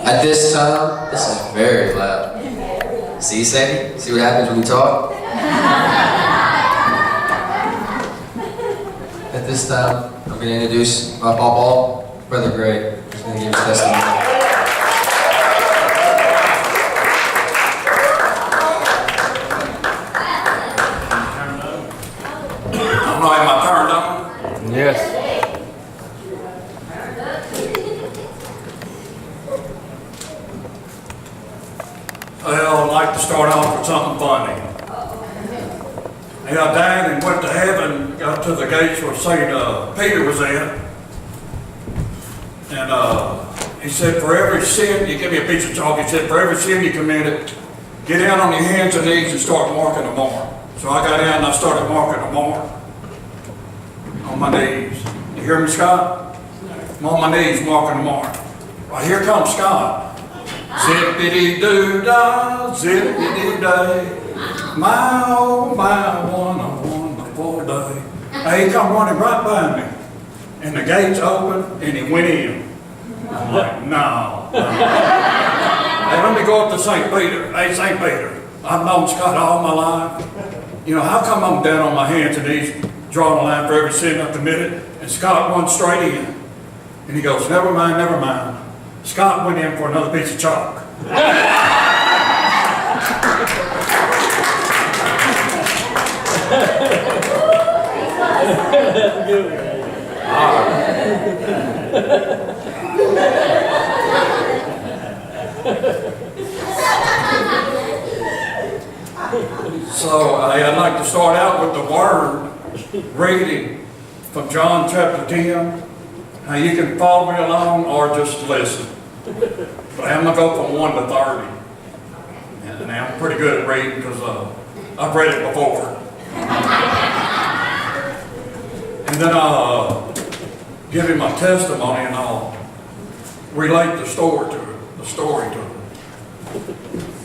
At this time, this is very loud. See, Sadie? See what happens when you talk? At this time, I'm going to introduce my pawpaw, Brother Greg. He's going to give his testimony. I'm not in my turn, on. Yes. Well, I'd like to start off with something funny. I died and went to heaven, got to the gates where St. Peter was at. And he said, for every sin, he gave me a piece of chalk, he said, for every sin you committed, get down on your hands and knees and start marking them more. So I got down and I started marking them more. On my knees. You hear me, Scott? I'm on my knees marking them more. Right, here comes Scott. Zippity-doo-dah, zippity-day. My, oh my, what a wonderful day. Hey, he come running right by me. And the gates opened and he went in. I'm like, no. Hey, let me go up to St. Peter. Hey, St. Peter, I've known Scott all my life. You know, how come I'm down on my hands and knees drawing a line for every sin I committed? And Scott went straight in. And he goes, never mind, never mind. Scott went in for another piece of chalk. So I'd like to start out with the word reading from John chapter 10. Now you can follow me along or just listen. But I'm going to go from 1 to 30. And I'm pretty good at reading because I've read it before. And then I'll give him my testimony and I'll relate the story to it.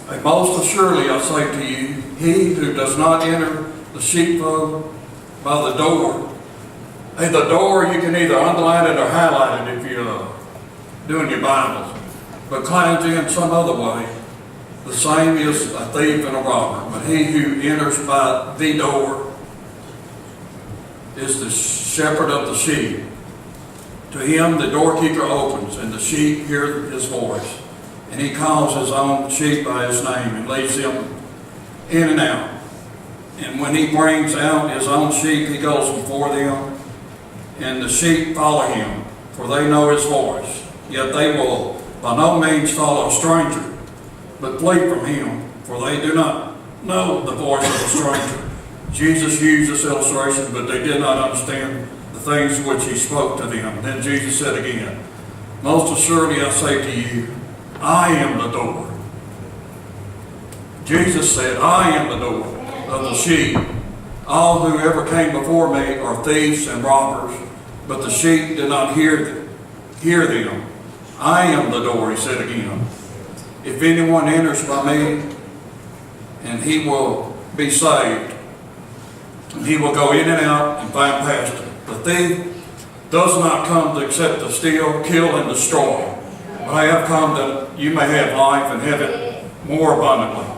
And most assuredly I say to you, he who does not enter the sheepfold by the door. Hey, the door, you can either underline it or highlight it if you're doing your Bibles. But climbs in some other way. The same is a thief and a robber. But he who enters by the door is the shepherd of the sheep. To him the doorkeeper opens, and the sheep hear his voice. And he calls his own sheep by his name and leads them in and out. And when he brings out his own sheep, he goes before them, and the sheep follow him, for they know his voice. Yet they will by no means follow a stranger, but flee from him, for they do not know the voice of a stranger. Jesus used this illustration, but they did not understand the things which he spoke to them. Then Jesus said again, most assuredly I say to you, I am the door. Jesus said, I am the door of the sheep. All who ever came before me are thieves and robbers, but the sheep did not hear them. I am the door, he said again. If anyone enters by me, and he will be saved, and he will go in and out and find pasture. The thief does not come to except to steal, kill, and destroy. But I have come that you may have life and have it more abundantly.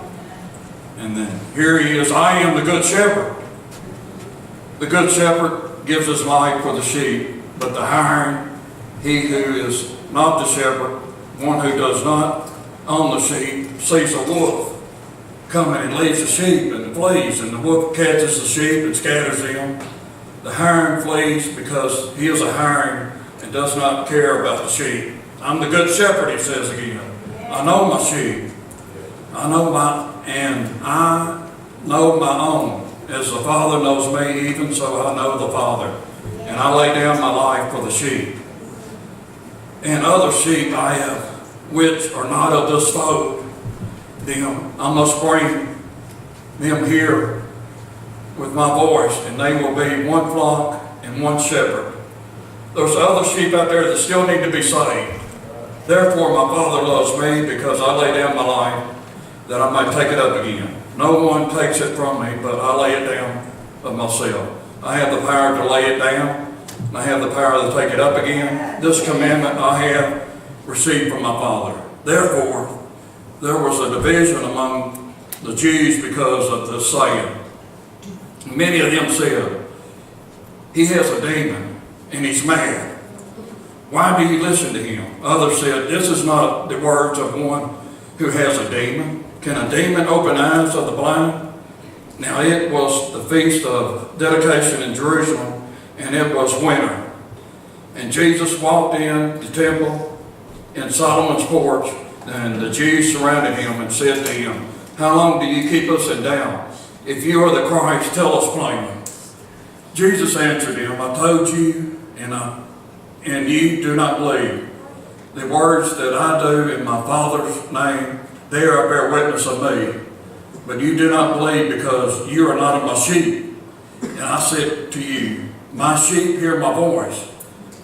And then here he is, I am the good shepherd. The good shepherd gives his life for the sheep, but the hiring, he who is not the shepherd, one who does not own the sheep, sees a wolf coming and leaves the sheep and flees, and the wolf catches the sheep and scatters them. The hiring flees because he is a hiring and does not care about the sheep. I'm the good shepherd, he says again. I know my sheep. I know my own. As the Father knows me, even so I know the Father. And I lay down my life for the sheep. And other sheep I have, which are not of this fold. Them I must bring them here with my voice, and they will be one flock and one shepherd. There's other sheep out there that still need to be saved. Therefore my Father loves me, because I lay down my life that I might take it up again. No one takes it from me, but I lay it down of myself. I have the power to lay it down, and I have the power to take it up again. This commandment I have received from my Father. Therefore, there was a division among the Jews because of this saying. Many of them said, "He has a demon, and he's mad. Why do you listen to him?" Others said, "This is not the words of one who has a demon. Can a demon open eyes of the blind?" Now it was the feast of dedication in Jerusalem, and it was winter. And Jesus walked in the temple in Solomon's porch, and the Jews surrounded him and said to him, "How long do you keep us in doubt? If you are the Christ, tell us plainly." Jesus answered him, "I told you, and you do not believe. The words that I do in my Father's name, there I bear witness of me. But you do not believe because you are not of my sheep. And I said to you, my sheep hear my voice,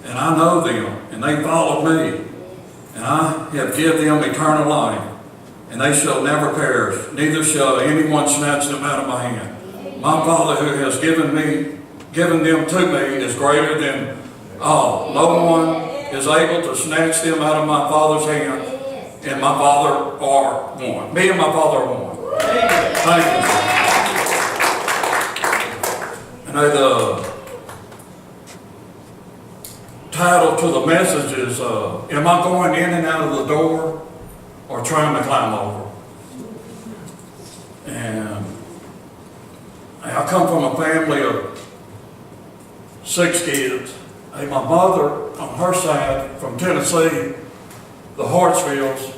and I know them, and they follow me. And I have given them eternal life, and they shall never perish, neither shall anyone snatch them out of my hand. My Father who has given them to me is greater than all. No one is able to snatch them out of my Father's hand, and my Father are one." Me and my Father are one. Thank you. And the title to the message is, am I going in and out of the door or trying to climb over? And I come from a family of 6 kids. My mother, on her side, from Tennessee, the Hartsfields,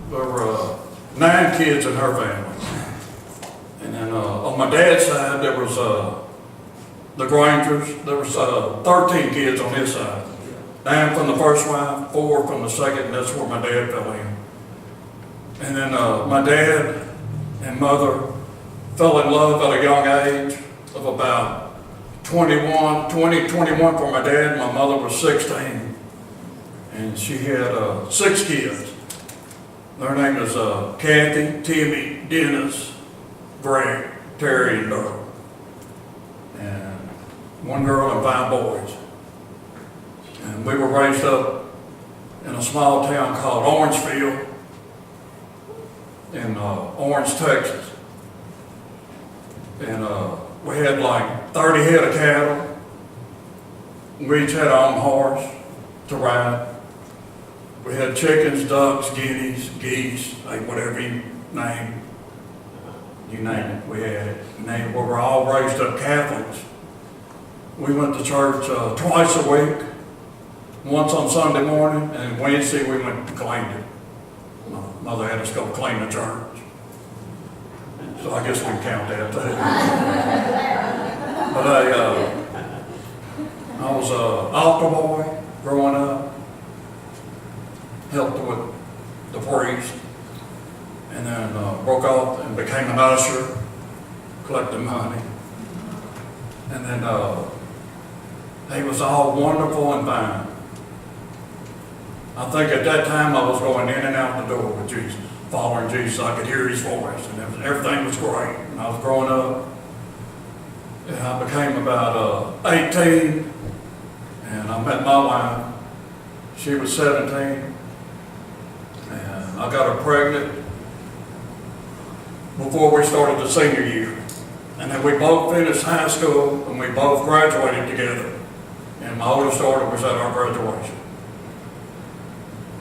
there were 9 kids in her family. And then on my dad's side, there was the Grangers. There was 13 kids on his side. 9 from the first wife, 4 from the second, and that's where my dad fell in. And then my dad and mother fell in love at a young age of about 21 for my dad. My mother was 16. And she had 6 kids. Their name is Kathy, Timmy, Dennis, Greg, Terry, and Doug. And 1 girl and 5 boys. And we were raised up in a small town called Orangefield in Orange, Texas. And we had like 30 head of cattle. We each had our own horse to ride. We had chickens, ducks, guineas, geese, like whatever you name. You name it, we had it. And we were all raised up Catholics. We went to church twice a week. Once on Sunday morning, and Wednesday we went and cleaned it. My mother had us go clean the church. So I guess we can count that too. But I was an altar boy growing up. Helped with the priest, and then broke off and became an usher, collecting money. And then he was all wonderful and fine. I think at that time I was going in and out the door with Jesus, following Jesus. I could hear his voice, and everything was great. And I was growing up, and I became about 18, and I met my wife. She was 17. And I got her pregnant before we started the senior year. And then we both finished high school and we both graduated together. And my oldest daughter was at our graduation.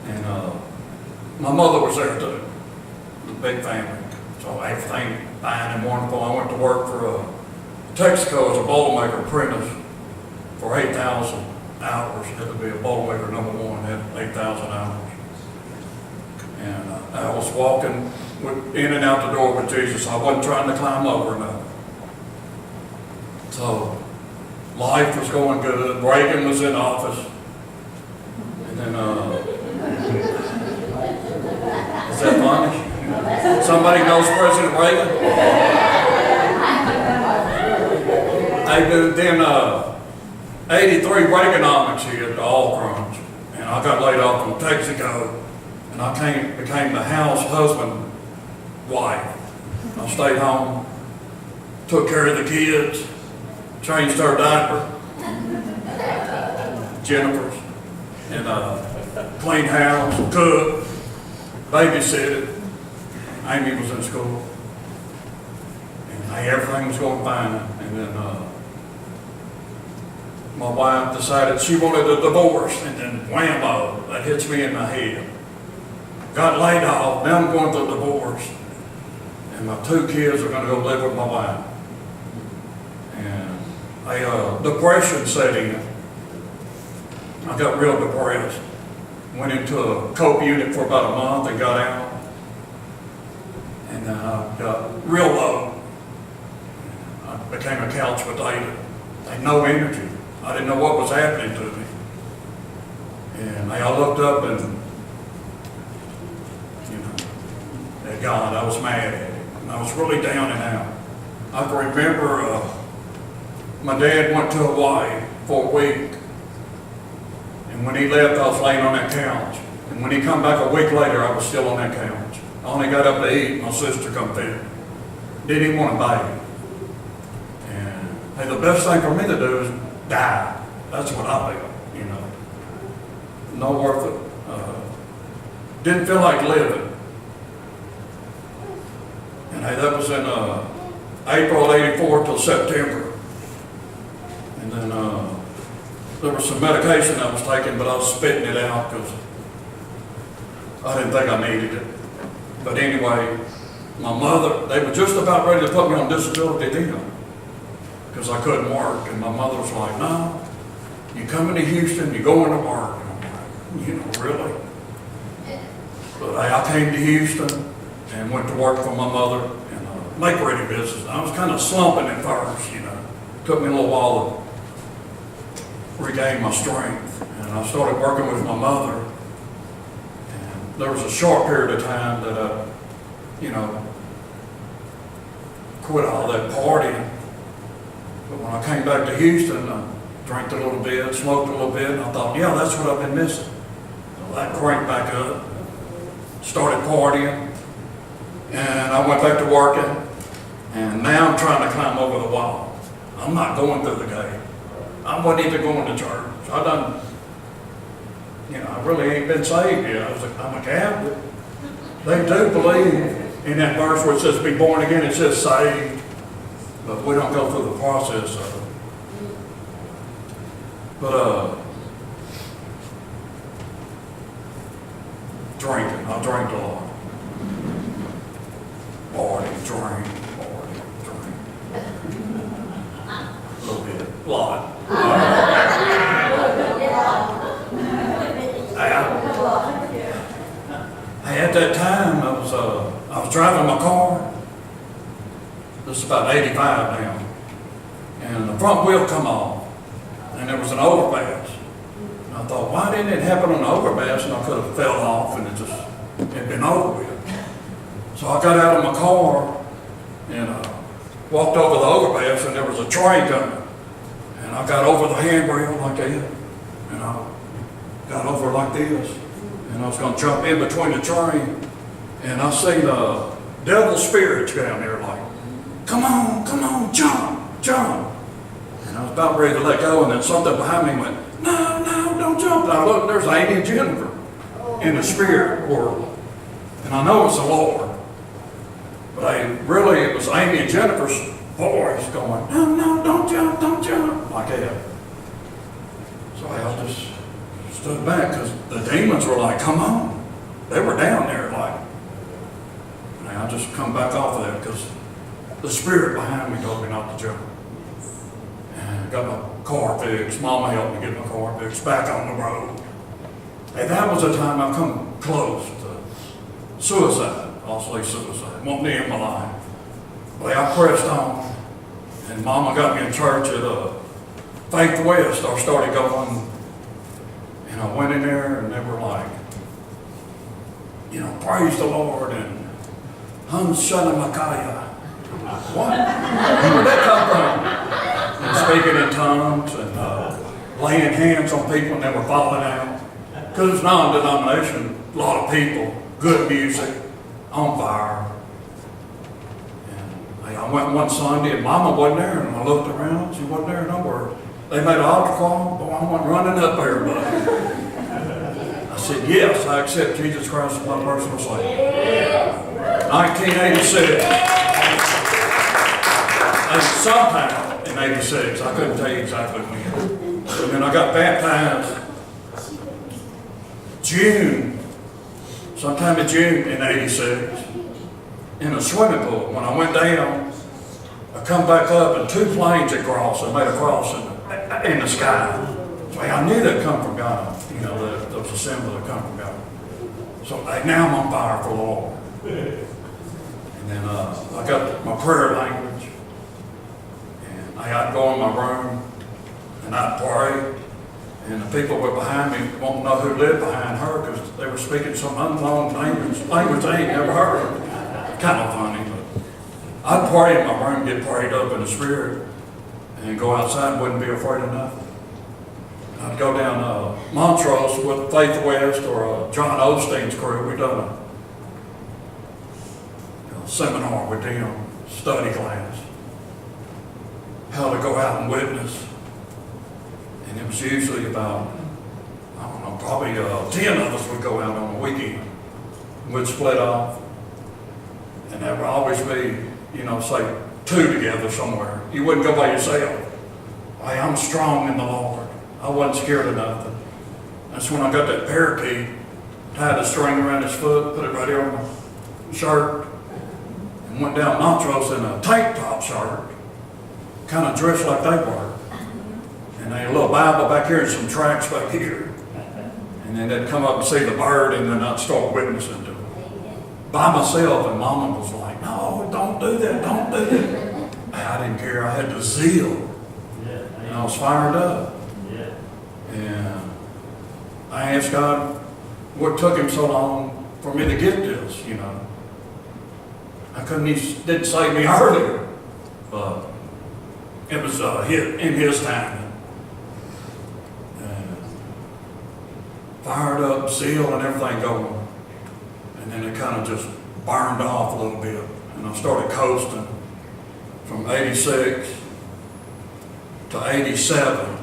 And my mother was there too, the big family. So everything fine and wonderful. I went to work for Texaco as a Boilermaker apprentice for 8,000 hours. Had to be a Boilermaker #1, had 8,000 hours. And I was walking in and out the door with Jesus. I wasn't trying to climb over nothing. So life was going good. Reagan was in office. And then, is that funny? Somebody knows President Reagan? Then 83 Reaganomics hit, all crunch. And I got laid off from Texaco. And I became the house husband, wife. I stayed home, took care of the kids, changed her diaper, Jennifer's, and cleaned house, cooked, babysitted. Amy was in school. And hey, everything was going fine. And then my wife decided she wanted a divorce, and then whammo, that hits me in my head. Got laid off, now I'm going through a divorce. And my 2 kids are going to go live with my wife. And a depression set in. I got real depressed. Went into a cope unit for about a month and got out. And then I got real low. I became a couch potato. I had no energy. I didn't know what was happening to me. And I looked up and, at God, I was mad at him. And I was really down and out. I can remember my dad went to Hawaii for a week. And when he left, I was laying on that couch. And when he come back a week later, I was still on that couch. I only got up to eat. My sister come visit. Didn't even want to bathe. And hey, the best thing for me to do is die. That's what I felt, No worth it. Didn't feel like living. And hey, that was in April '84 till September. And then there was some medication I was taking, but I was spitting it out because I didn't think I needed it. But anyway, my mother, they were just about ready to put me on disability then because I couldn't work. And my mother was like, no, you coming to Houston, you going to work. And I'm like, really? But I came to Houston and went to work for my mother in a make-ready business. I was kind of slumping at first, Took me a little while to regain my strength. And I started working with my mother. And there was a short period of time that I, quit all that partying. But when I came back to Houston, I drank a little bit, smoked a little bit, and I thought, yeah, that's what I've been missing. So I cranked back up, started partying, and I went back to working, and now I'm trying to climb over the wall. I'm not going through the gate. I wasn't even going to church. I really ain't been saved yet. I'm a Catholic. They do believe in that verse where it says be born again, it says saved, but we don't go through the process of it. But drinking, I drank a lot. Party, drink. A little bit, a lot. At that time, I was driving my car. This is about 85 now. And the front wheel come off. And there was an overpass. And I thought, why didn't it happen on the overpass? And I could have fell off and it'd been over with. So I got out of my car and walked over the overpass, and there was a train coming. And I got over the handrail like that. And I got over like this. And I was going to jump in between the train, and I seen devil spirits down there like, come on, jump. And I was about ready to let go, and then something behind me went, no, don't jump. And I looked, there's Amy and Jennifer in the spirit world. And I know it's the Lord. But it was Amy and Jennifer's voice going, no, don't jump, like that. So I just stood back because the demons were like, come on. They were down there like, and I just come back off of that because the spirit behind me told me not to jump. And I got my car fixed. Mama helped me get my car fixed, back on the road. And that was the time I come close to suicide. I'll say suicide. Won't be in my life. But I pressed on, and Mama got me in church at Faith West. I started going. And I went in there, and they were like, praise the Lord, and Hanshana Makaya. What? Where did that come from? And speaking in tongues and laying hands on people and they were falling out. Because it's non-denomination, a lot of people, good music, on fire. And I went one Sunday, and Mama wasn't there, and I looked around, she wasn't there nowhere. They made an altar call, boy, I went running up there, buddy. I said, yes, I accept Jesus Christ as my personal Savior. 1986. And sometime in 86, I couldn't tell you exactly when. And then I got baptized sometime in June in 86, in a swimming pool. When I went down, I come back up and two planes had crossed and made a cross in the sky. So I knew they'd come from God. You know, that was a symbol that come from God. So now I'm on fire for the Lord. And then I got my prayer language. And I'd go in my room and I'd pray. And the people were behind me won't know who lived behind her because they were speaking some unknown language they ain't never heard. Kind of funny, but I'd pray in my room, get prayed up in the spirit, and go outside and wouldn't be afraid of nothing. I'd go down Montrose with Faith West or John Osteen's crew. We'd done a seminar with them, study class, how to go out and witness. And it was usually about, I don't know, probably 10 of us would go out on the weekend. We'd split off. And there would always be, you know, say 2 together somewhere. You wouldn't go by yourself. Hey, I'm strong in the Lord. I wasn't scared of nothing. That's when I got that parakeet, tied a string around his foot, put it right here on my shirt, and went down Montrose in a tank top shirt, kind of dressed like they were. And they had a little Bible back here and some tracts back here. And then they'd come up and see the bird and then I'd start witnessing to them. By myself, and Mama was like, no, don't do that, don't do that. I didn't care, I had the zeal. And I was fired up. And I asked God, what took him so long for me to get this, you know? He didn't save me earlier, but it was in his time. Fired up, zeal and everything going. And then it kind of just burned off a little bit. And I started coasting from 86 to 87.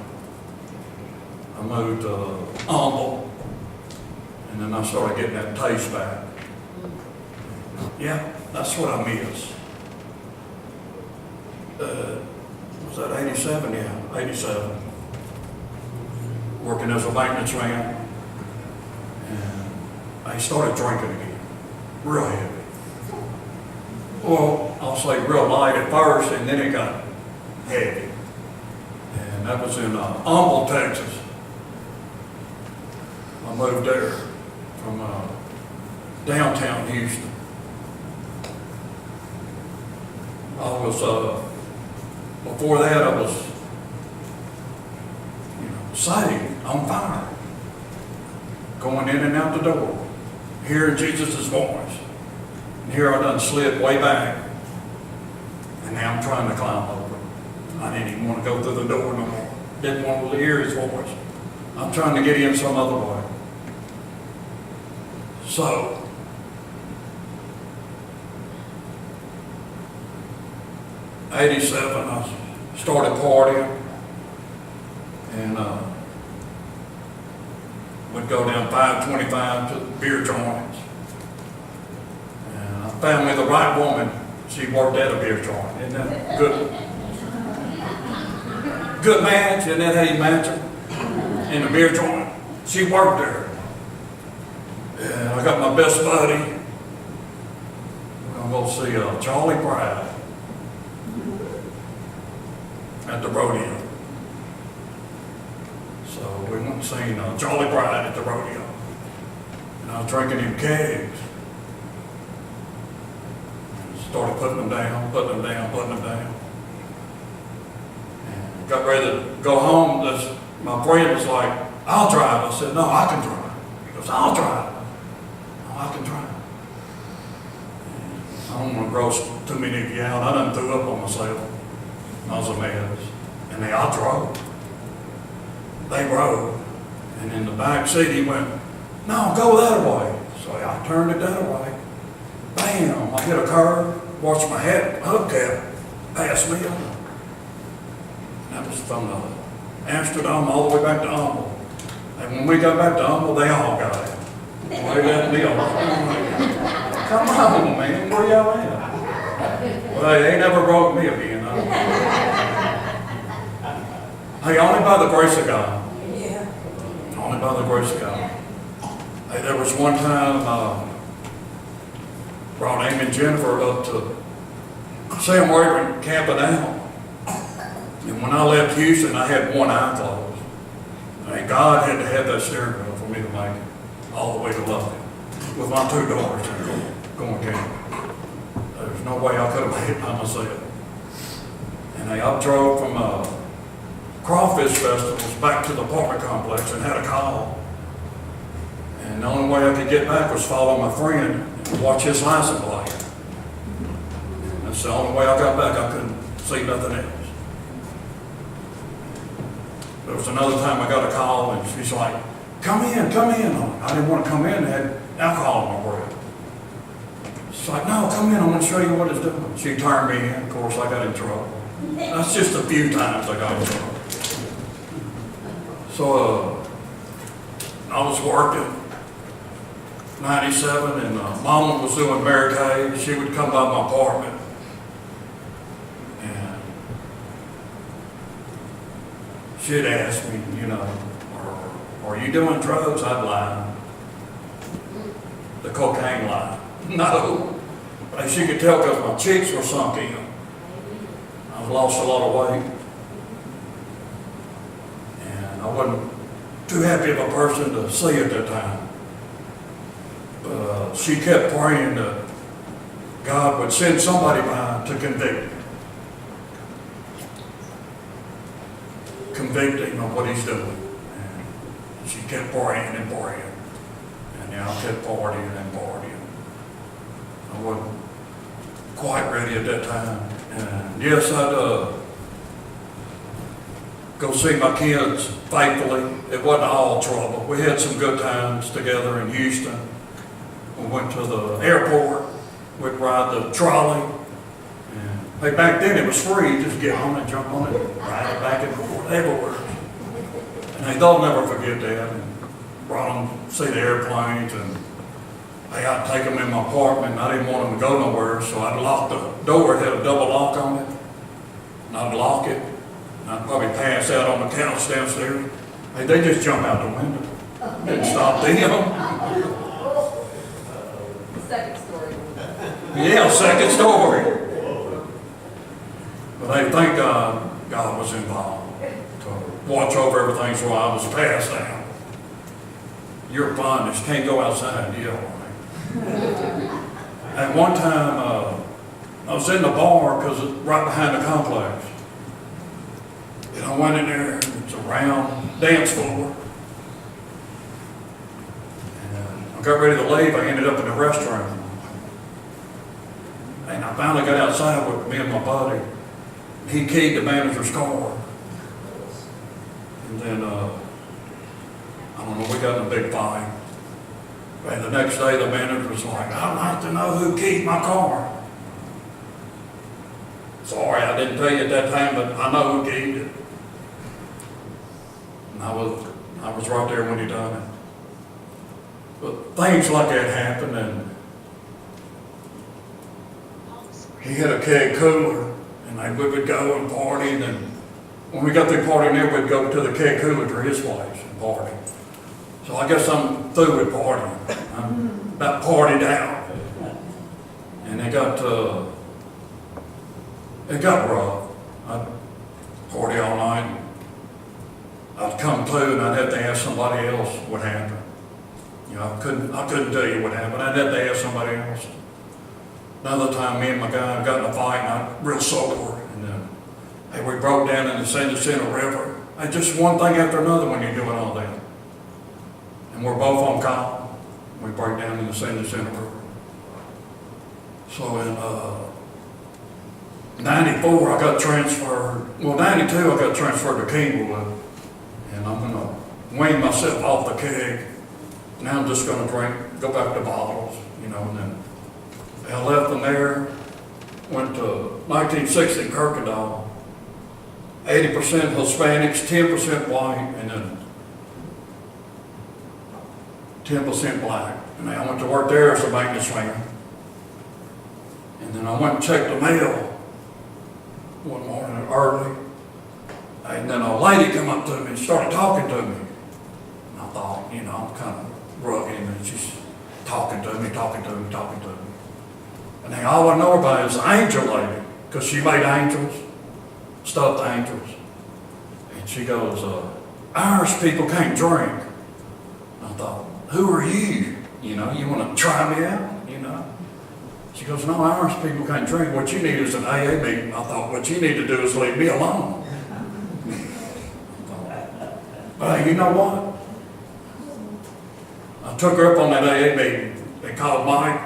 I moved to Humble. And then I started getting that taste back. Yeah, that's what I miss. Was that 87? Yeah, 87. Working as a maintenance man. I started drinking again, real heavy. Well, I'll say real light at first, and then it got heavy. And that was in Humble, Texas. I moved there from downtown Houston. I was, before that I was, saved, on fire. Going in and out the door. Hearing Jesus' voice. And here I done slid way back. And now I'm trying to climb over. I didn't even want to go through the door no more. Didn't want to hear his voice. I'm trying to get in some other way. So, '87, I started partying. And would go down 525 to the beer joints. And I found me the right woman. She worked at a beer joint. Isn't that good? Good match, isn't that how you match her? In the beer joint. She worked there. And I got my best buddy. We're going to go see Charlie Pride at the rodeo. So we went and seen Charlie Pride at the rodeo. And I was drinking him kegs. Started putting them down, putting them down, putting them down. And got ready to go home. My friend was like, I'll drive. I said, no, I can drive. He goes, I'll drive. No, I can drive. And I don't want to gross too many of you out. I done threw up on myself. I was a mess. And they all drove. They rode, and in the back seat he went, no, go that way. So I turned it that way. Bam, I hit a curve, watched my head, hubcap pass me on. And that was from Amsterdam all the way back to Humble. And when we got back to Humble, they all got it. They left me alone. Come on, man, where y'all at? Well, they ain't never brought me again. Hey, only by the grace of God. Yeah. Only by the grace of God. Hey, there was one time, brought Amy and Jennifer up to Sam Rayburn camping out. And when I left Houston, I had one eye closed. And God had to have that steering wheel for me to make it all the way to Lufkin with my two daughters going camping. There's no way I could have made it by myself. And I drove from crawfish festivals back to the apartment complex and had a call. And the only way I could get back was follow my friend and watch his license plate. That's the only way I got back. I couldn't see nothing else. There was another time I got a call and she's like, come in, come in. I didn't want to come in, I had alcohol in my breath. She's like, no, come in, I want to show you what it's doing. She turned me in, of course I got in trouble. That's just a few times I got in trouble. So I was working 97 and Mama was doing Mary Kay. She would come by my apartment and she'd ask me, you know, are you doing drugs? I'd lie. The cocaine lie. No. But she could tell because my cheeks were sunk in. I lost a lot of weight. And I wasn't too happy of a person to see at that time. But she kept praying that God would send somebody by to convict me. Convict him of what he's doing. And she kept praying and praying. And I kept partying and partying. I wasn't quite ready at that time. And yes, I'd go see my kids faithfully. It wasn't all trouble. We had some good times together in Houston. We went to the airport. We'd ride the trolley. And hey, back then it was free. Just get on it, jump on it, ride it back and forth everywhere. And hey, they'll never forget that. And brought them to see the airplanes. And hey, I'd take them in my apartment. And I didn't want them to go nowhere, so I'd lock the door. It had a double lock on it. And I'd lock it. And I'd probably pass out on the couch downstairs. Hey, they just jump out the window. Didn't stop them. Second story. Yeah, second story. But hey, thank God, God was involved to watch over everything so I was passed out. You're punished, can't go outside, you know. At one time, I was in the bar because it's right behind the complex. And I went in there, it's a round dance floor. And I got ready to leave, I ended up in the restroom. And I finally got outside with me and my buddy. He keyed the manager's car. And then, I don't know, we got in a big fight. And the next day the manager was like, I'd like to know who keyed my car. Sorry, I didn't tell you at that time, but I know who keyed it. And I was right there when he done it. But things like that happen, and he had a keg cooler, and we would go and party, and then when we got through partying there, we'd go to the keg cooler to his place and party. So I guess I'm through with partying. I'm about partied out. And it got rough. I'd party all night. I'd come to and I'd have to ask somebody else what happened. You know, I couldn't tell you what happened. I'd have to ask somebody else. Another time, me and my guy got in a fight, and I'm real sore. And then, hey, we broke down in the San Jacinto River. Hey, just one thing after another when you're doing all that. And we're both on call. We break down in the San Jacinto River. So in 94, I got transferred. Well, 92, I got transferred to Kingwood. And I'm going to wean myself off the keg. Now I'm just going to go back to bottles, you know. And then I left them there, went to 1960 Kirkendall. 80% Hispanics, 10% white, and then 10% black. And I went to work there as a maintenance man. And then I went and checked the mail one morning early. And then a lady come up to me and started talking to me. And I thought, you know, I'm kind of rugged, and she's talking to me. And then all I know about is the angel lady, because she made angels, stuffed angels. And she goes, Irish people can't drink. And I thought, who are you? You know, you want to try me out? You know? She goes, no, Irish people can't drink. What you need is an AA meeting. I thought, what you need to do is leave me alone. But hey, you know what? I took her up on that AA meeting. They called Mike.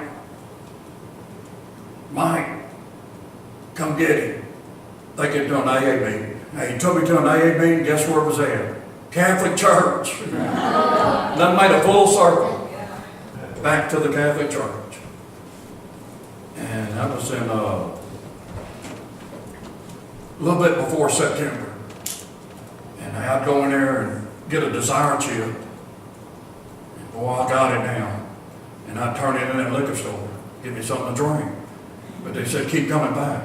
Mike, come get him. They get to an AA meeting. Hey, he took me to an AA meeting. Guess where it was at? Catholic Church. Then made a full circle back to the Catholic Church. And that was in a little bit before September. And I'd go in there and get a desire chip. And boy, I got it now. And I'd turn it in that liquor store, give me something to drink. But they said, keep coming back.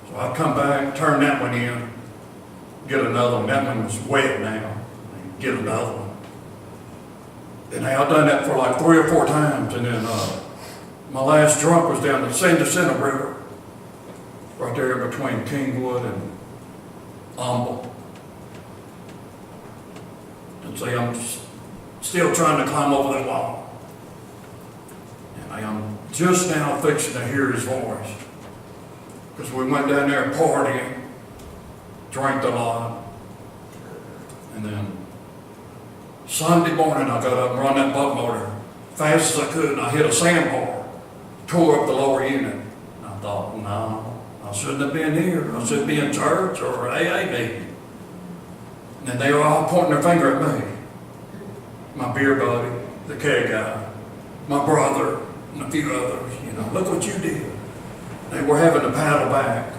So I'd come back, turn that one in, get another one. That one was wet now. Get another one. And I'd done that for like 3 or 4 times. And then my last drunk was down the San Jacinto River, right there between Kingwood and Humble. And see, I'm still trying to climb over that wall. And I am just now fixing to hear his voice. Because we went down there partying, drank a lot. And then Sunday morning I got up and run that buck motor fast as I could, and I hit a sandbar, tore up the lower unit. And I thought, no, I shouldn't have been here. I should be in church or AA meeting. And then they were all pointing their finger at me. My beer buddy, the keg guy, my brother, and a few others. You know, look what you did. They were having to paddle back.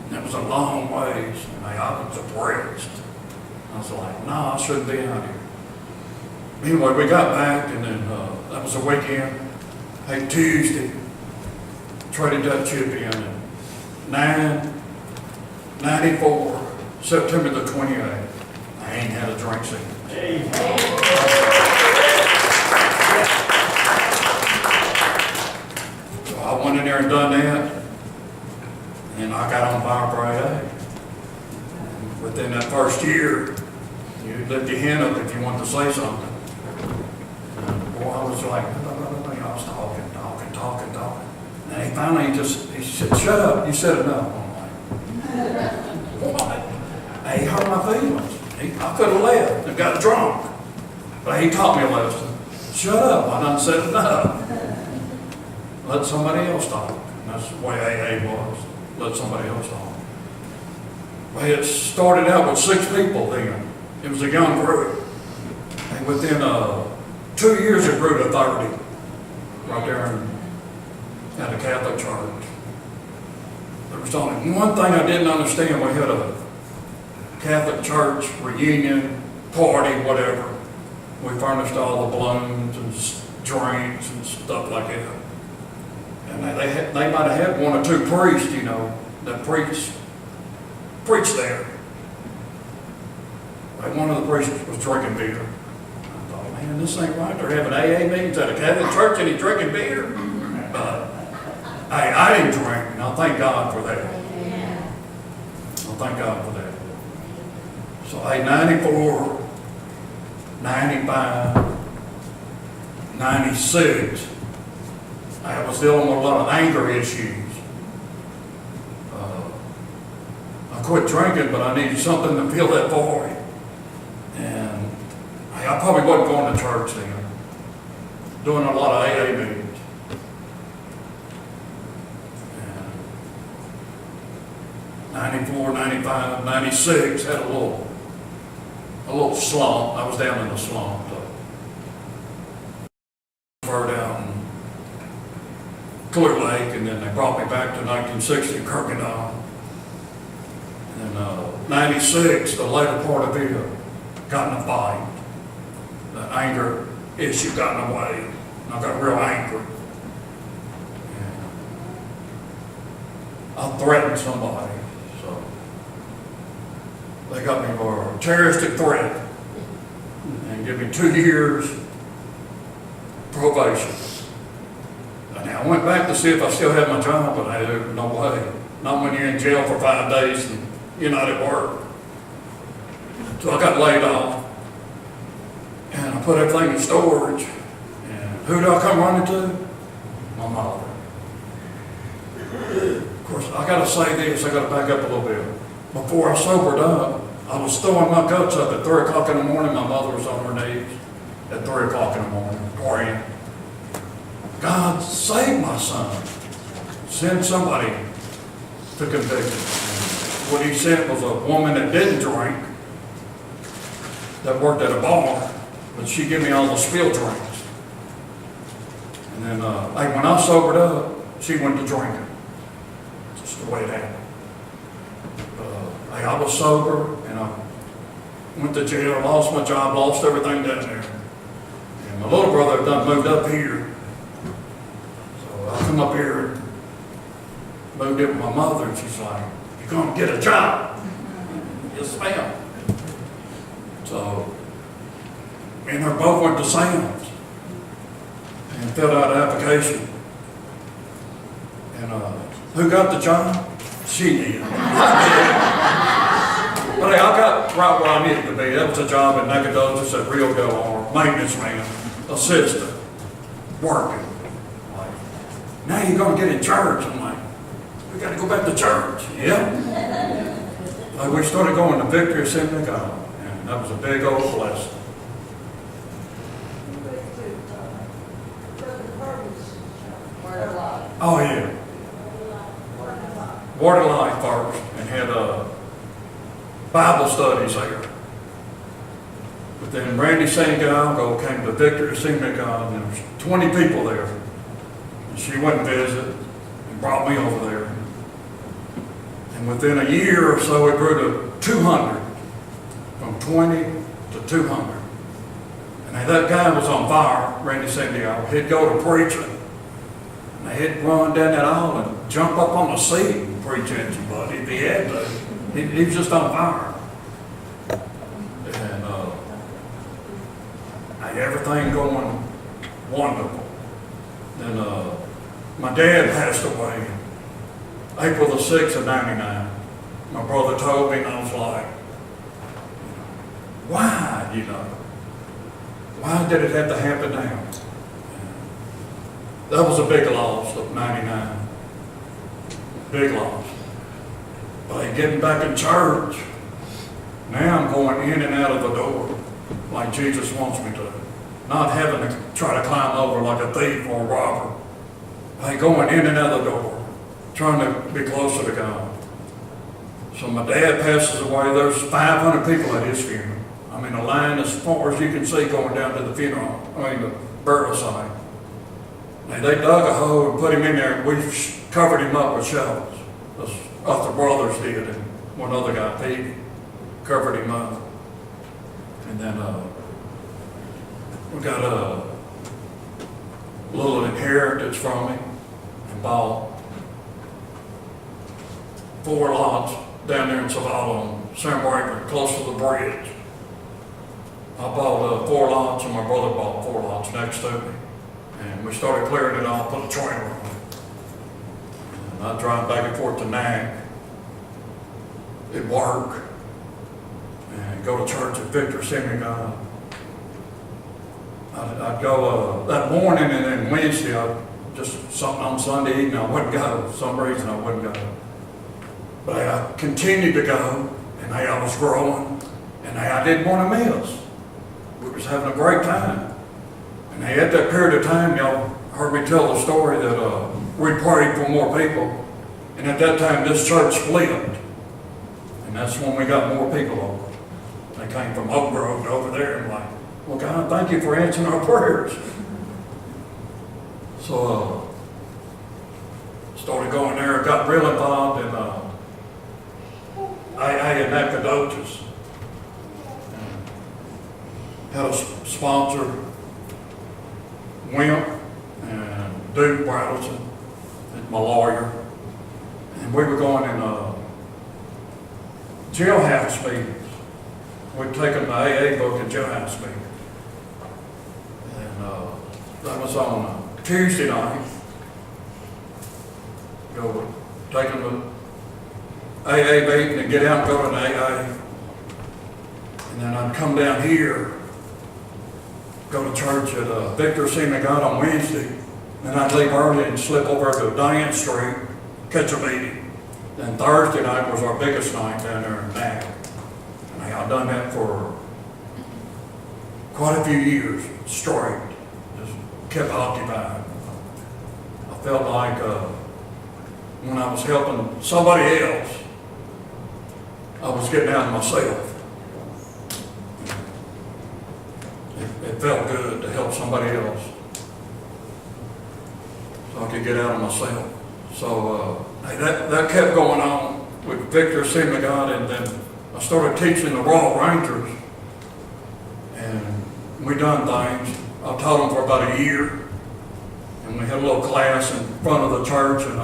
And it was a long ways, and I was depressed. I was like, no, I shouldn't be out here. Anyway, we got back, and then that was a weekend. Hey, Tuesday, traded that chip in. And 9/94, September the 28th, I ain't had a drink since. So I went in there and done that, and I got on fire for AA. Within that first year, you lift your hand up if you want to say something. And boy, I was like, I was talking. And he finally he said, shut up, you said enough. I'm like, what? And he hurt my feelings. I could have left and got drunk. But he taught me a lesson. Shut up, I done said enough. Let somebody else talk. And that's the way AA was. Let somebody else talk. Well, it started out with 6 people then. It was a young group. And within 2 years it grew to 30. Right there at the Catholic Church. There was only one thing I didn't understand. We had a Catholic Church reunion, party, whatever. We furnished all the balloons and drinks and stuff like that. And they might have had 1 or 2 priests, you know, that preached there. Like one of the priests was drinking beer. I thought, man, this ain't right. They're having AA meetings at a Catholic church and he's drinking beer. But hey, I didn't drink, and I thank God for that. I thank God for that. So hey, 94, 95, 96, I was dealing with a lot of anger issues. I quit drinking, but I needed something to fill that void. And I probably wasn't going to church then. Doing a lot of AA meetings. And 94, 95, 96, had a little slump. I was down in the slump. Down Clear Lake, and then they brought me back to 1960 in Kirkendall. And 96, the later part of it, got in a fight. The anger issue got in the way. And I got real angry. And I threatened somebody. So they got me for a terroristic threat and give me 2 years probation. And I went back to see if I still had my job, but I had no way. Not when you're in jail for 5 days and you're not at work. So I got laid off. And I put everything in storage. And who do I come running to? My mother. Of course, I got to say this, I got to back up a little bit. Before I sobered up, I was throwing my guts up at 3 o'clock in the morning. My mother was on her knees at 3 o'clock in the morning praying. God, save my son. Send somebody to convict him. What he sent was a woman that didn't drink, that worked at a bar, but she gave me all the spill drinks. And then when I sobered up, she went to drinking. Just the way it happened. I was sober, and I went to jail, lost my job, lost everything down there. And my little brother done moved up here. So I come up here and moved in with my mother, and she's like, "You're going to get a job." Yes, ma'am. So me and her both went to Sam's and filled out an application. And who got the job? She did. But hey, I got right where I needed to be. That was a job at Nacogdoches at Rio Del Oro, maintenance man, assistant, working. Like, now you're going to get in church. I'm like, we got to go back to church. Yeah. Like we started going to Victory Assembly of God, and that was a big old blessing. Oh yeah. Word of Life first, and had Bible studies there. But then Randy St. Galgo came to Victory Assembly of God, and there was 20 people there. And she went and visited and brought me over there. And within a year or so, it grew to 200, from 20 to 200. And that guy was on fire, Randy St. Galgo. He'd go to preaching. And he'd run down that aisle and jump up on the seat and preach at somebody if he had to. He was just on fire. And everything going wonderful. Then my dad passed away April the 6th of 99. My brother told me, and I was like, why, why did it have to happen now? That was a big loss of 99. Big loss. But getting back in church, now I'm going in and out of the door like Jesus wants me to. Not having to try to climb over like a thief or a robber. Like going in and out of the door, trying to be closer to God. So my dad passes away. There's 500 people at his funeral. I mean, a line as far as you can see going down to the the burial site. And they dug a hole and put him in there, and we covered him up with shovels. Us the brothers did, and one other guy, Pete, covered him up. And then we got a little inheritance from him and bought 4 lots down there in Zavala on San Barbara, close to the bridge. I bought 4 lots, and my brother bought 4 lots next to me. And we started clearing it off, put a trailer on it. And I'd drive back and forth to Nac. It'd work. And go to church at Victory Assembly of God. I'd go that morning, and then Wednesday, just something on Sunday evening, I wouldn't go. For some reason, I wouldn't go. But I continued to go, and I was growing, and I didn't want to miss. We was having a great time. And at that period of time, y'all heard me tell the story that we prayed for more people. And at that time, this church split. And that's when we got more people over. They came from Oak Grove to over there, and like, well, God, thank you for answering our prayers. So started going there, got real involved in AA and Nacogdoches. Had a sponsor Wimp and Duke Bradleton, my lawyer, and we were going in jailhouse meetings. We'd taken the AA book in jailhouse meetings. And that was on a Tuesday night. Taking the AA meeting and get out and go to the AA. And then I'd come down here, go to church at Victor Synagogue on Wednesday. Then I'd leave early and slip over to Diane Street, catch a meeting. Then Thursday night was our biggest night down there in Nag. And I've done that for quite a few years straight. Just kept occupied. I felt like when I was helping somebody else, I was getting out of myself. It felt good to help somebody else, so I could get out of myself. So that kept going on with Victor Synagogue, and then I started teaching the Royal Rangers, and we done things. I taught them for about a year, and we had a little class in front of the church, and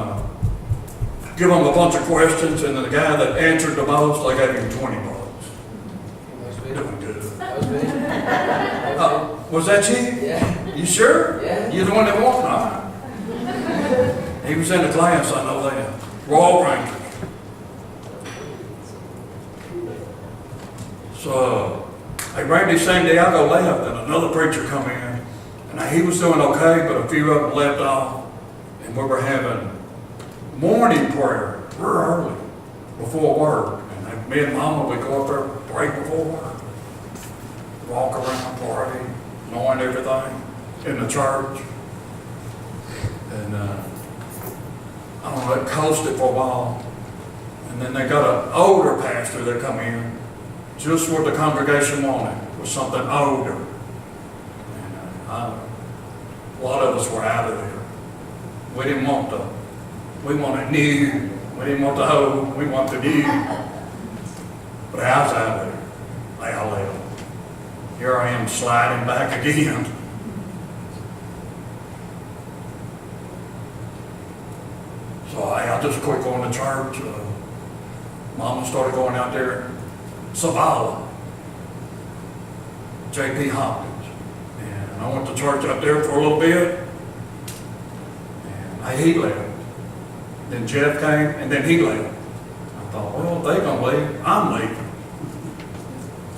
give them a bunch of questions, and the guy that answered the most, I gave him $20. Doing good. Was that you? Yeah. You sure? Yeah. You're the one that walked? All right. He was in the class, I know that. Royal Rangers. So, Randy Santiago left, and another preacher come in, and he was doing okay, but a few of them left off, and we were having morning prayer, real early, before work. And me and Mama would go up there right before work, walk around, party, knowing everything in the church. And I don't know, it coasted for a while. And then they got an older pastor that come in, just what the congregation wanted, was something older. And a lot of us were out of there. We didn't want we wanted new. We didn't want the old. We wanted the new. But I was out of there. I left. Here I am sliding back again. So I just quit going to church. Mama started going out there, Zavala, J.P. Hopkins. And I went to church out there for a little bit. And he left. Then Jeff came, and then he left. I thought, well, if they're going to leave, I'm leaving.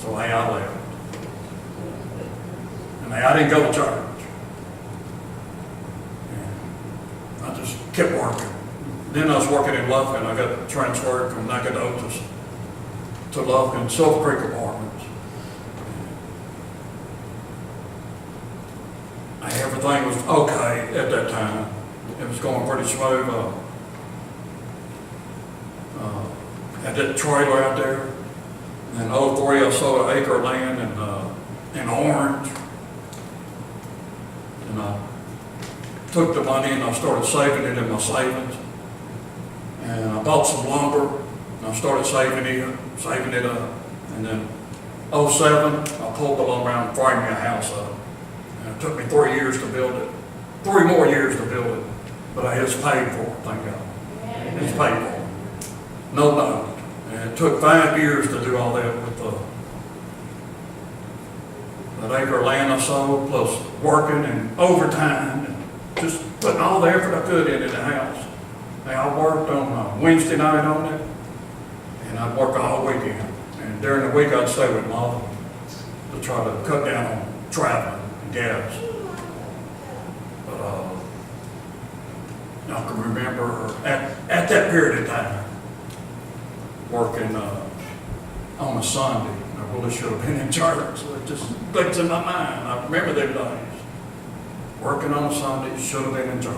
So I left. And I didn't go to church. And I just kept working. Then I was working in Lufkin. I got transferred from Nacogdoches to Lufkin, Silver Creek Apartments. Everything was okay at that time. It was going pretty smooth. Had that trailer out there. And in 03, I sold an acre of land in Orange. And I took the money and I started saving it in my savings. And I bought some lumber and I started saving it up. And then 07, I pulled the lumber out and framed me a house up. And it took me 3 years to build it. 3 more years to build it. But it's paid for, thank God. It's paid for. No doubt. And it took 5 years to do all that with that acre of land I sold, plus working and overtime, and just putting all the effort I could into the house. And I worked on Wednesday night on it, and I'd work all weekend. And during the week I'd stay with Mom to try to cut down on traveling and gas. But I can remember at that period of time, working on a Sunday. I really should have been in church. So it just clicks in my mind. I remember them days. Working on a Sunday, should have been in church.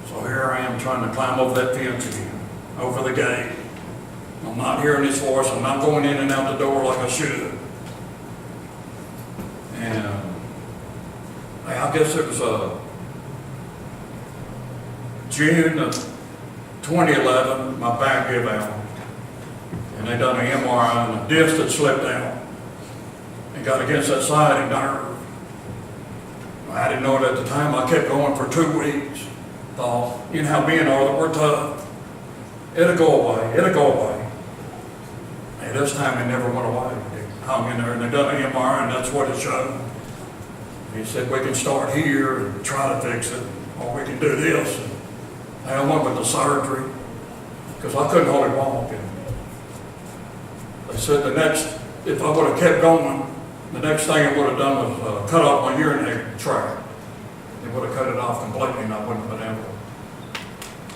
So here I am trying to climb over that fence again, over the gate. I'm not hearing his voice. I'm not going in and out the door like I should. And I guess it was June of 2011, my back gave out. And they done an MRI and the disc had slipped out. and got against that sliding nerve. I didn't know it at the time. I kept going for 2 weeks. Thought, you know how men are, that we're tough. It'll go away, it'll go away. And this time it never went away. It hung in there and they done an MRI and that's what it showed. He said, we can start here and try to fix it, or we can do this. And I went with the surgery because I couldn't hardly walk. And they said if I would have kept going, the next thing I would have done was cut off my urinary tract. They would have cut it off completely and I wouldn't have been able to.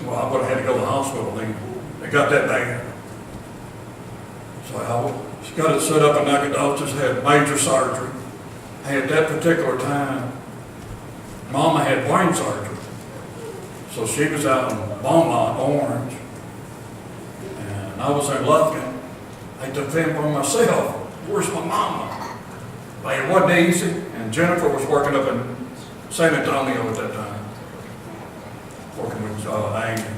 Well, I would have had to go to the hospital then. It got that bad. So I got it set up in Nacogdoches, had major surgery. At that particular time, Mama had brain surgery. So she was out in Beaumont, Orange, and I was in Lufkin. I had to fend for myself. Where's my mama? But it wasn't easy, and Jennifer was working up in San Antonio at that time, working with Angel.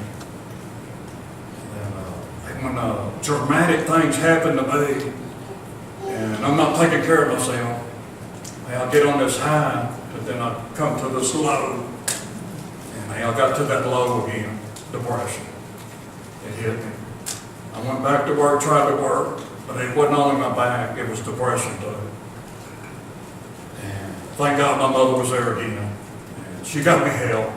And when dramatic things happen to me, and I'm not taking care of myself, I'll get on this high, but then I come to this low, and I got to that low again, depression. It hit me. I went back to work, tried to work, but it wasn't only my back, it was depression too. And thank God my mother was there again, and she got me help.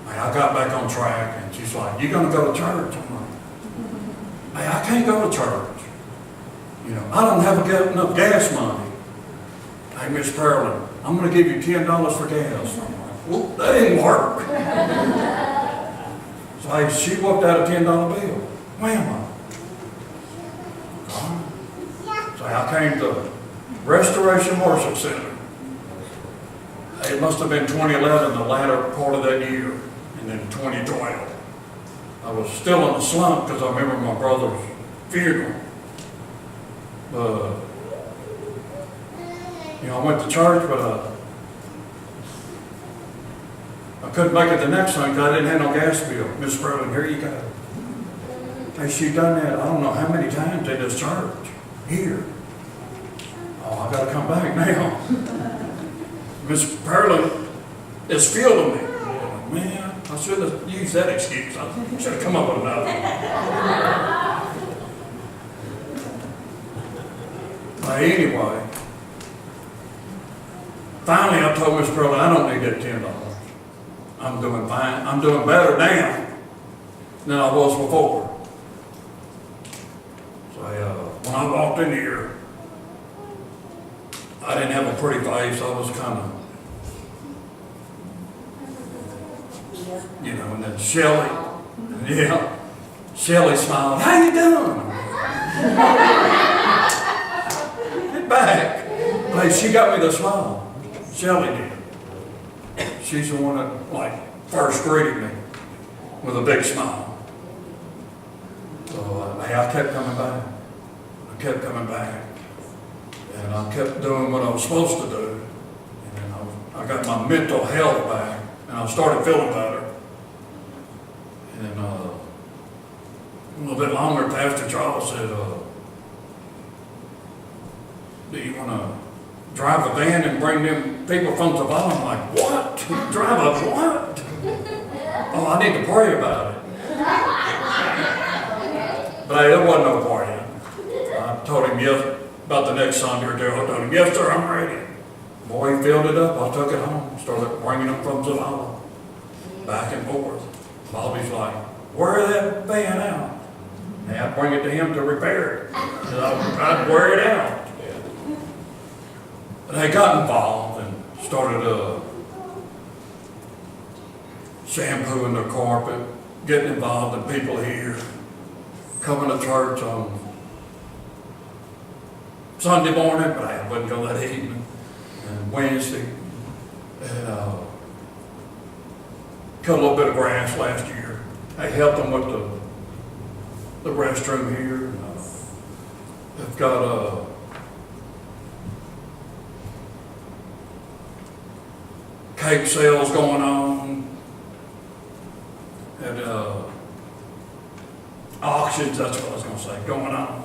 And I got back on track, and she's like, you gonna go to church? I'm like, hey, I can't go to church. You know, I don't have enough gas money. Hey, Miss Pearland, I'm going to give you $10 for gas. I'm like, well, that didn't work. So hey, she whipped out a $10 bill. Wham! So I came to Restoration Worship Center. It must have been 2011, the latter part of that year, and then 2012. I was still in the slump because I remember my brother's funeral. But you know, I went to church, but I couldn't make it the next Sunday because I didn't have no gas bill. Miss Pearland, here you go. Hey, she done that I don't know how many times in this church. Here. Oh, I got to come back now. Miss Pearland is fielding me. Like, man, I should have used that excuse. I should have come up with another one. But anyway, finally I told Miss Pearl, I don't need that $10. I'm doing fine. I'm doing better now than I was before. So when I walked in here, I didn't have a pretty face. I was kind of, you know, and then Shelly, Shelly smiled, how you doing? Get back. Hey, she got me the smile. Shelly did. She's the one that first greeted me with a big smile. So I kept coming back. I kept coming back. And I kept doing what I was supposed to do. And I got my mental health back. And I started feeling better. And a little bit longer, Pastor Charles said, do you want to drive a van and bring them people from Savannah? I'm like, what? Drive a what? Oh, I need to pray about it. But hey, there wasn't no praying. I told him yes, about the next Sunday or two. I told him, yes, sir, I'm ready. Boy, he filled it up. I took it home. Started bringing them from Savannah. Back and forth. Bobby's like, wear that van out. And I'd bring it to him to repair it. And I'd wear it out. And I got involved and started shampooing the carpet, getting involved in people here, coming to church on Sunday morning, but I wouldn't go that evening, and Wednesday. And cut a little bit of grass last year. I helped them with the restroom here. They've got cake sales going on, and auctions, that's what I was going to say, going on.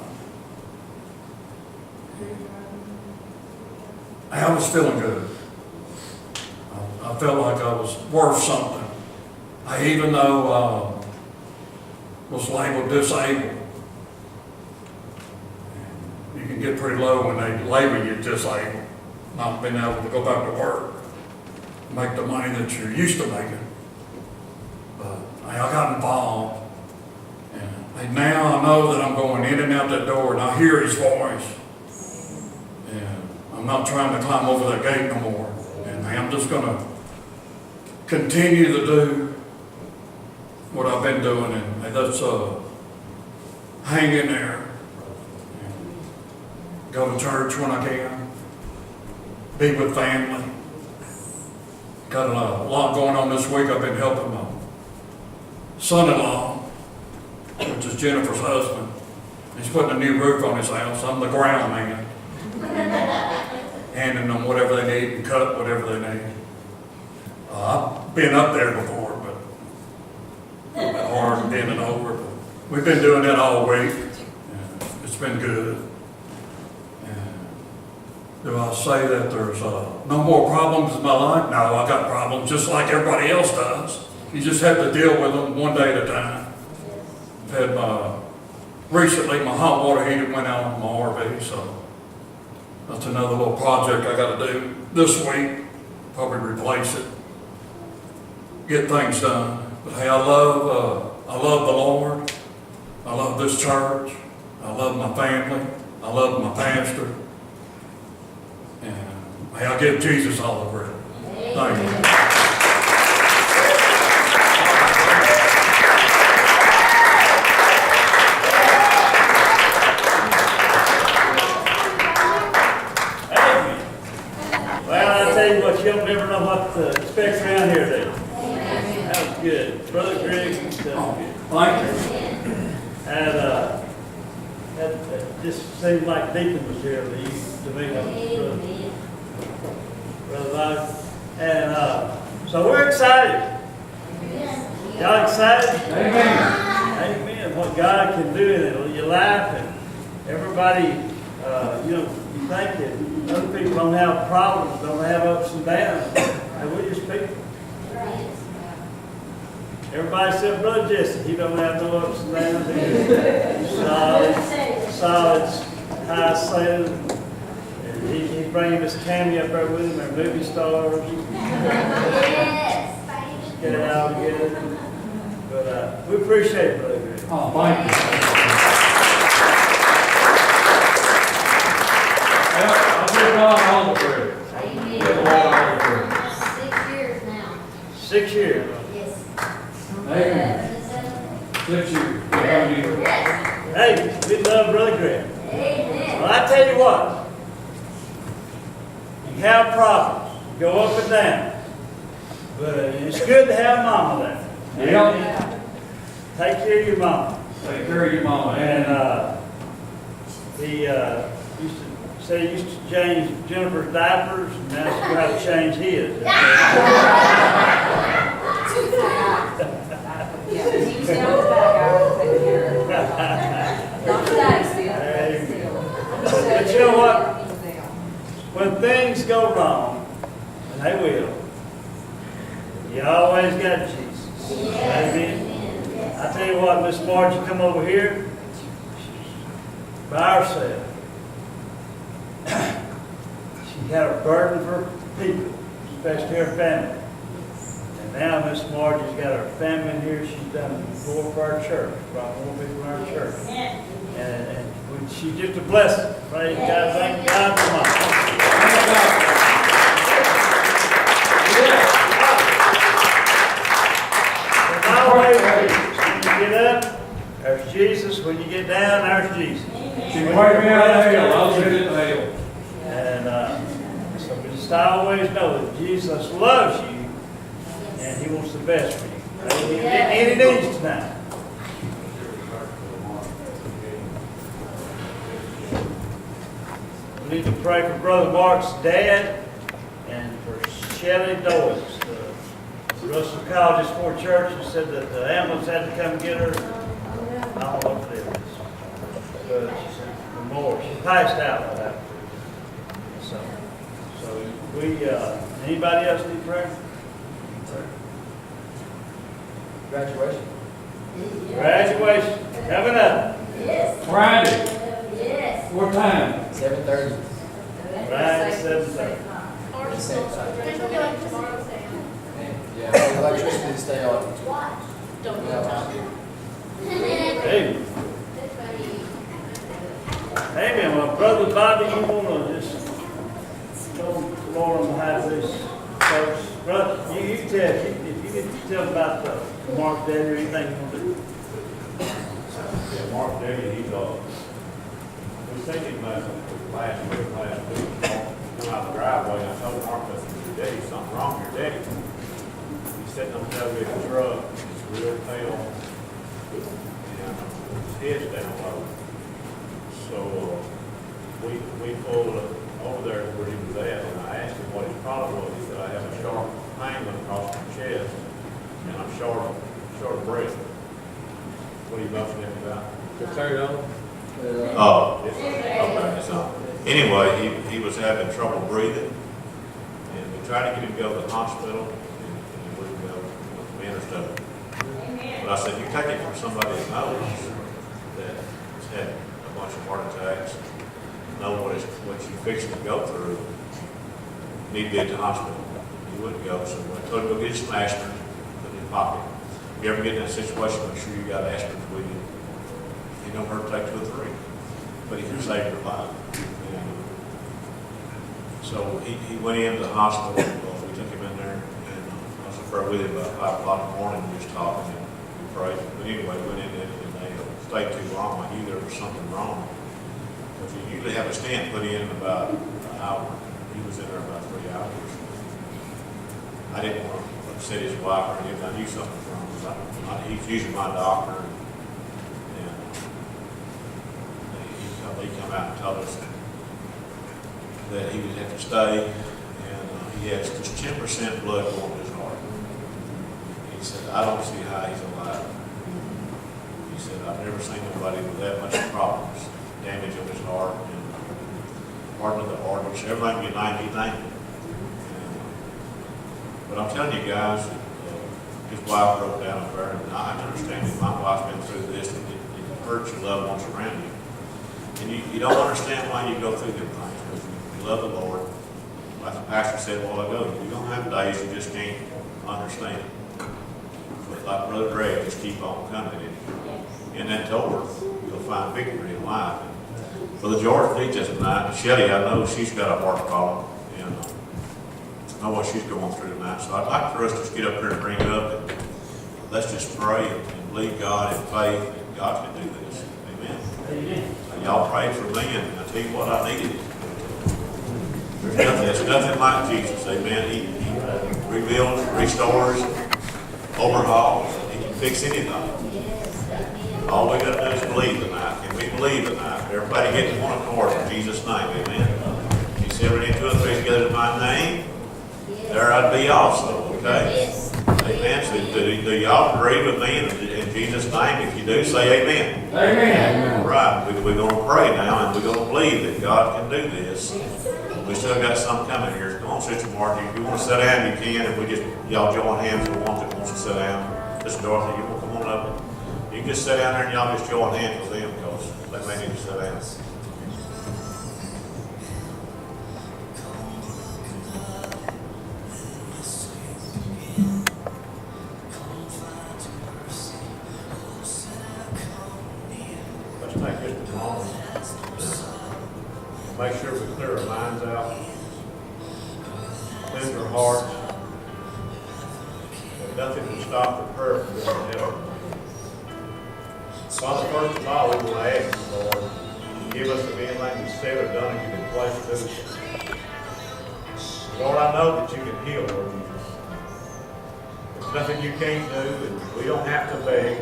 I was feeling good. I felt like I was worth something. Even though was labeled disabled. You can get pretty low when they label you disabled, not being able to go back to work, make the money that you're used to making. But I got involved, and now I know that I'm going in and out that door, and I hear his voice. And I'm not trying to climb over that gate no more. And I'm just going to continue to do what I've been doing, and that's hang in there. Go to church when I can. Be with family. Got a lot going on this week. I've been helping my son-in-law, which is Jennifer's husband. He's putting a new roof on his house. I'm the ground man. Handing them whatever they need and cut whatever they need. I've been up there before, but a little bit hard bending over. But we've been doing that all week. It's been good. Do I say that there's no more problems in my life? No, I got problems just like everybody else does. You just have to deal with them one day at a time. I've had recently my hot water heater went out on my RV, so that's another little project I got to do this week. Probably replace it, get things done. But hey, I love the Lord. I love this church. I love my family. I love my pastor. And may I give Jesus all the credit. Thank you. Well, I tell you what, you don't never know what to expect around here, do you? That was good. Brother Greg, that was good. Thank you. And that just seemed like Deacon was here to me. Brother Mike. And so we're excited. Y'all excited? Amen. Amen. What God can do in your life, and everybody, you think that other people don't have problems, don't have ups and downs, and we're just people. Everybody said, Brother Jesse, he don't have no ups and downs. He's solid, high sailing. And he's bringing Miss Tammy up there with him, our movie stars. Yes. Get it all together. But we appreciate it, Brother Greg. Oh, thank you. I'll give God all the credit. Give God all the credit. 6 years now. 6 years. Yes. Amen. 6 years. Yes. Hey, we love Brother Greg. Amen. Well, I tell you what, you have problems, you go up and down, but it's good to have mama there. Yeah. Take care of your mama. Take care of your mama. And he used to say he used to change Jennifer's diapers, and now she's got to change his. But you know what? When things go wrong, and they will, you always got Jesus. Amen. I tell you what, Miss Margie, come over here by herself. She had a burden for people, especially her family. And now Miss Margie's got her family in here. She's done more for our church, brought more people in our church. And she's just a blessing. Praise God. Thank God for mine. When you get up, there's Jesus. When you get down, there's Jesus. She worked me out of hell. I was in it hell. And so we just always know that Jesus loves you, and He wants the best for you. And He needs tonight. We need to pray for Brother Mark's dad and for Shelley Doyle's. Russell called just before church and said that the ambulance had to come get her. I don't know if it is. But she said, more. She passed out right after. Anybody else need prayer? Graduation. Graduation, coming up. Friday, Yes. what time? 7:30. Friday, 7:30. Yeah, the electricity stay on. Don't Yeah. Hey, amen. Well, Brother Bobby, you want to just go Lord behind this folks? Brother, you tell, if you could tell about the Mark Day or anything you want to do. Yeah, Mark Daly, we seen him last week, come out of the driveway, and I told Mark, I said, Daddy, something wrong here, Daddy. He's sitting on the tailgate of the truck, he's real pale, and his head's down low. So, we pulled over there where he was at, and I asked him what his problem was. He said, I have a sharp pain across my chest, and I'm short of breath. What are you motioning about? Turn it on. Oh, okay, so, anyway, he was having trouble breathing, and we tried to get him to go to the hospital, and he wouldn't go, the minister. But I said, you take it from somebody that knows, that has had a bunch of heart attacks, know what you're fixing to go through, need to be at the hospital. He wouldn't go, so I told him to go get some aspirin, put it in his pocket. If you ever get in that situation, make sure you got aspirin with you. You don't hurt to take 2 or 3, but he can save your life. And so he went into the hospital. We took him in there, and I was up there with him about 5 o'clock in the morning, just talking, and we prayed. But anyway, we went in there, and they stayed too long. I knew there was something wrong. But you usually have a stent put in about an hour. He was in there about 3 hours. I didn't want to upset his wife or anything. I knew something was wrong. He's usually my doctor. He come out and told us that he would have to stay, and he has just 10% blood going to his heart. He said, I don't see how he's alive. He said, I've never seen nobody with that much problems, damage of his heart, and part of the organs, everything you name, he named it. But I'm telling you guys, his wife broke down over there, and I understand that my wife's been through this, and it hurts your loved ones around you. And you don't understand why you go through them things, because you love the Lord. Like the pastor said a while ago, you're going to have days you just can't understand. But like Brother Greg, just keep on coming. In that door, you'll find victory in life. And Brother George needs us tonight. Shelley, I know she's got a heart problem, and I know what she's going through tonight. So I'd like for us to just get up here and bring it up, and let's just pray and believe God in faith that God can do this. Amen. Amen. Y'all prayed for me, and I tell you what, I needed it. There's nothing like Jesus, amen. He rebuilds, restores, overhauls. He can fix anything. All we got to do is believe tonight. Can we believe tonight? Everybody get in one accord in Jesus' name, amen. He said, "When 2 or 3 together in my name, there I'd be also." Okay? Amen. So do y'all agree with me in Jesus' name? If you do, say amen. Amen. All right, we're going to pray now, and we're going to believe that God can do this. We still got some coming here. Come on, Sister Margie. If you want to sit down, you can. If we just, y'all join hands with one that wants to sit down. Sister Dorothy, you want to come on up? You can just sit down there and y'all just join hands with them, because they may need to sit down. Let's take just a moment. Make sure we clear our minds out. Cleanse our hearts. But nothing can stop the prayer from going to heaven. Father, first of all, we want to ask you, Lord, give us of anything we said or done that you can place to us. Lord, I know that you can heal, Lord Jesus. There's nothing you can't do, and we don't have to beg.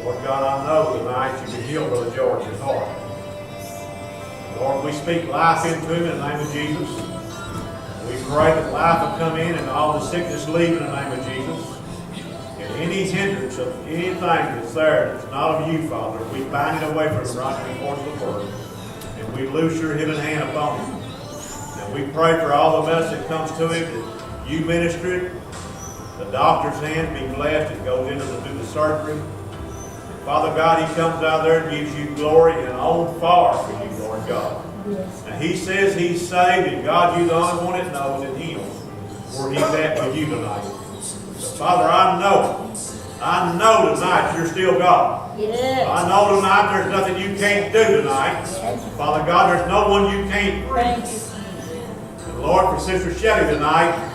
Lord God, I know tonight you can heal Brother George's heart. Lord, we speak life into him in the name of Jesus. We pray that life will come in and all the sickness leave in the name of Jesus. And any hindrance of anything that's there that's not of you, Father, we bind it away from him right in accordance with the word. And we loose your healing hand upon him. Now, And we pray for all the medicine that comes to him, that you minister it. The doctor's hands be blessed and goes into do the surgery. Father God, he comes out there and gives you glory and on fire for you, Lord God. And he says he's saved, and God, you're the only one that knows and heals where he's at with you tonight. So Father, I know tonight you're still God. Yes. I know tonight there's nothing you can't do tonight. Father God, there's no one you can't reach. And Lord, for Sister Shelley tonight,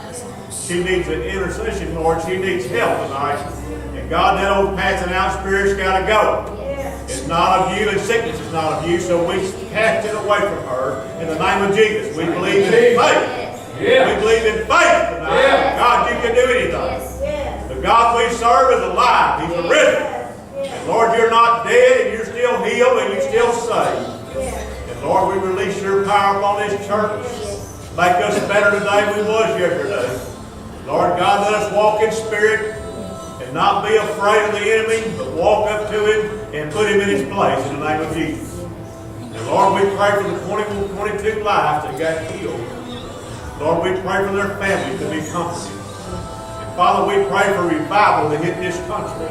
she needs an intercession, Lord. She needs help tonight. And God, that old passing out spirit's got to go. It's not of you, and sickness is not of you, so we cast it away from her in the name of Jesus. We believe in faith. We believe in faith tonight. God, you can do anything. The God we serve is alive. He's arisen. And Lord, you're not dead, and you're still healed, and you're still saved. And Lord, we release your power upon this church. Make us better today than we was yesterday. Lord God, let us walk in spirit and not be afraid of the enemy, but walk up to him and put him in his place in the name of Jesus. And Lord, we pray for the 22 lives that got healed. Lord, we pray for their families to be comforted. And Father, we pray for revival to hit this country.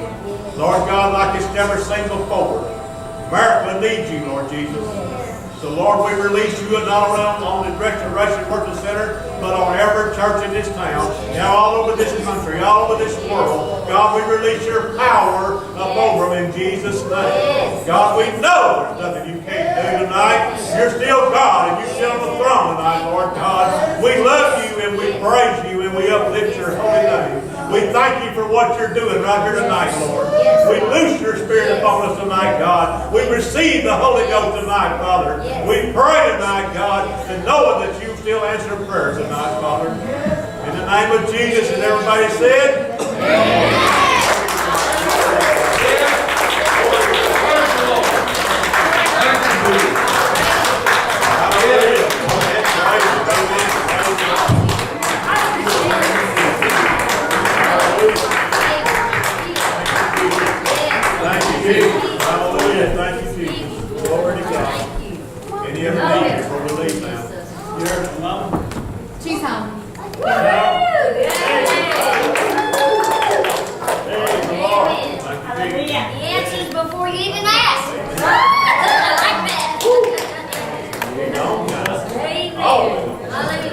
Lord God, like it's never seen before. America needs you, Lord Jesus. So Lord, we release you not only on the Restoration Worship Center, but on every church in this town, and all over this country, all over this world. God, we release your power up over them in Jesus' name. God, we know there's nothing you can't do tonight. You're still God, and you're still on the throne tonight, Lord God. We love you, and we praise you, and we uplift your holy name. We thank you for what you're doing right here tonight, Lord. We loose your spirit upon us tonight, God. We receive the Holy Ghost tonight, Father. We pray tonight, God, and knowing that you still answer prayers tonight, Father. In the name of Jesus, and everybody said, Amen. Hallelujah. Thank you, Jesus. Glory to God. Any other needs before we leave now? Yours, Mama? She's home. Praise the Lord. Thank you, Jesus. The answers before you even ask. I like that. You know, Amen. always. Hallelujah.